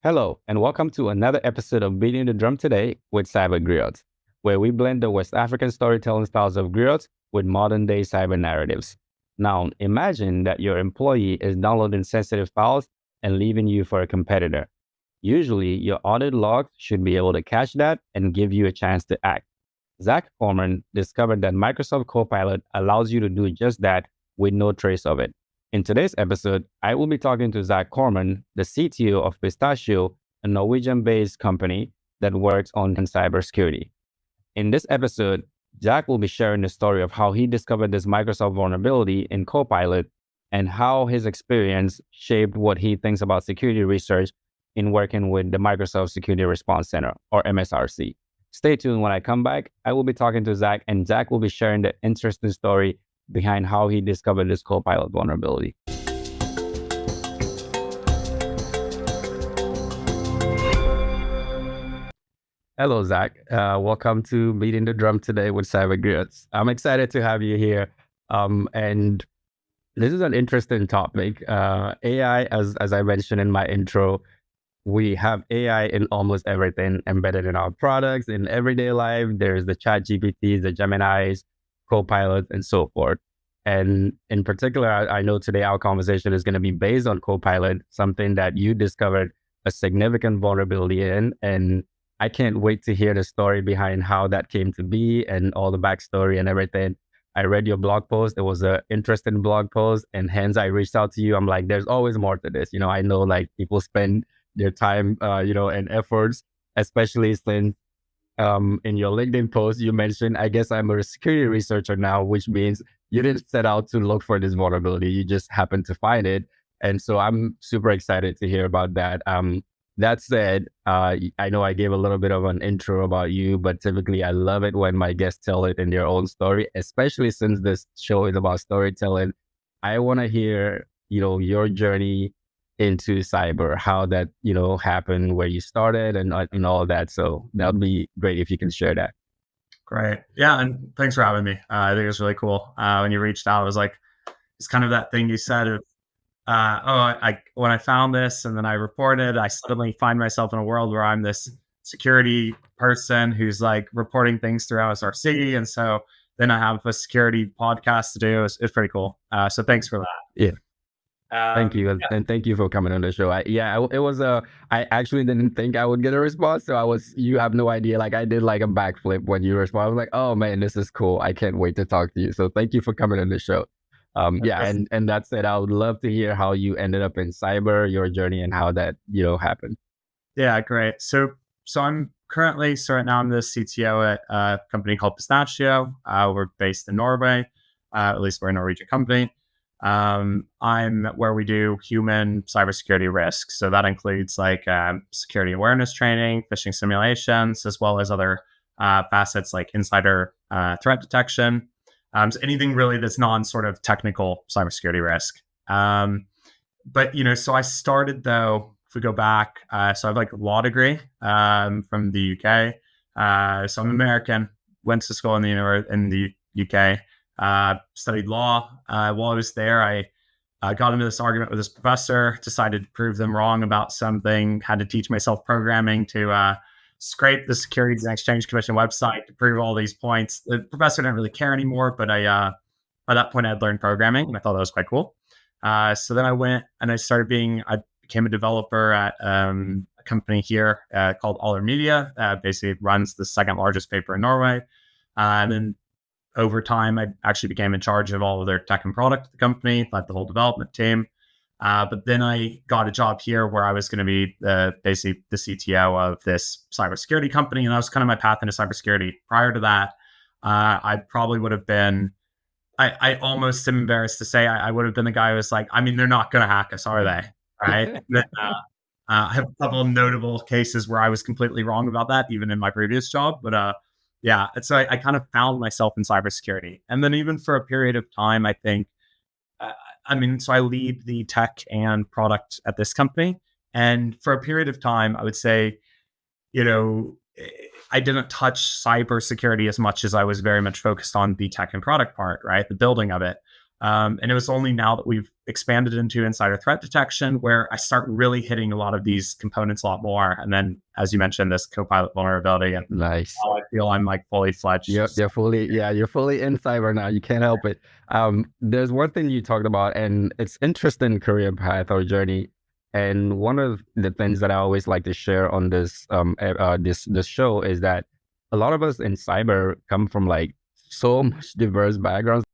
Hello, and welcome to another episode of Beating the Drum Today with Cyber Griots, where we blend the West African storytelling styles of griots with modern day cyber narratives. Now, imagine that your employee is downloading sensitive files and leaving you for a competitor. Usually, your audit logs should be able to catch that and give you a chance to act. Zach Corman discovered that Microsoft Copilot allows you to do just that with no trace of it. In today's episode, I will be talking to Zach Corman, the CTO of Pistachio, a Norwegian based company that works on cybersecurity. In this episode, Zach will be sharing the story of how he discovered this Microsoft vulnerability in Copilot and how his experience shaped what he thinks about security research in working with the Microsoft Security Response Center, or MSRC. Stay tuned. When I come back, I will be talking to Zach, and Zach will be sharing the interesting story behind how he discovered this Copilot vulnerability. Hello, Zach. Welcome to Beating the Drum Today with Cyber Griots. I'm excited to have you here. And this is an interesting topic. AI, as I mentioned in my intro, we have AI in almost everything embedded in our products, in everyday life. There's the Chat GPTs, the Geminis, Copilot, and so forth. And in particular, I know today our conversation is going to be based on Copilot, something that you discovered a significant vulnerability in. And I can't wait to hear the story behind how that came to be and all the backstory and everything. I read your blog post. It was an interesting blog post, and hence I reached out to you. I'm like, there's always more to this. I know like people spend their time, and efforts, especially since in your LinkedIn post, you mentioned, I guess I'm a security researcher now, which means you didn't set out to look for this vulnerability. You just happened to find it. And so I'm super excited to hear about that. That said, I know I gave a little bit of an intro about you, but typically I love it when my guests tell it in their own story, especially since this show is about storytelling. I want to hear, your journey into cyber, how that, happened, where you started and all that. So that would be great if you can share that. Great. Yeah. And thanks for having me. I think it was really cool. When you reached out, it was like, it's kind of that thing you said of, when I found this and then I reported, I suddenly find myself in a world where I'm this security person who's like reporting things through SRC. And so then I have a security podcast to do. It's pretty cool. So thanks for that. Yeah. Thank you. And thank you for coming on the show. It was I actually didn't think I would get a response. So you have no idea. Like I did like a backflip when you responded. I was like, oh man, this is cool. I can't wait to talk to you. So thank you for coming on the show. And that said, I would love to hear how you ended up in cyber, your journey and how that, happened. Yeah, great. So I'm currently, right now I'm the CTO at a company called Pistachio. We're based in Norway. At least we're a Norwegian company. I'm where we do human cybersecurity risk. So that includes like security awareness training, phishing simulations, as well as other facets like insider threat detection. So anything really that's non sort of technical cybersecurity risk. So I started though, if we go back, so I have like a law degree from the UK. So I'm American, went to school in the UK. Studied law. While I was there, I got into this argument with this professor, decided to prove them wrong about something, had to teach myself programming to scrape the Securities and Exchange Commission website to prove all these points. The professor didn't really care anymore, but by that point I had learned programming and I thought that was quite cool. So then I went and I became a developer at a company here called Aller Media. Basically runs the second largest paper in Norway. And then over time, I actually became in charge of all of their tech and product at the company, led the whole development team. But then I got a job here where I was going to be basically the CTO of this cybersecurity company. And that was kind of my path into cybersecurity. Prior to that, I probably would have been, I almost am embarrassed to say, I would have been the guy who was like, I mean, they're not going to hack us, are they? Right. I have a couple of notable cases where I was completely wrong about that, even in my previous job. But yeah, so I kind of found myself in cybersecurity. And then even for a period of time, I think, so I lead the tech and product at this company. And for a period of time, I would say, I didn't touch cybersecurity as much as I was very much focused on the tech and product part, right? The building of it. And it was only now that we've expanded into insider threat detection where I start really hitting a lot of these components a lot more. And then, as you mentioned, this Copilot vulnerability, and Nice. now I feel I'm like fully fledged. You're fully in cyber now. You can't help it. There's one thing you talked about, and it's interesting career path or journey. And one of the things that I always like to share on this show is that a lot of us in cyber come from like so much diverse backgrounds.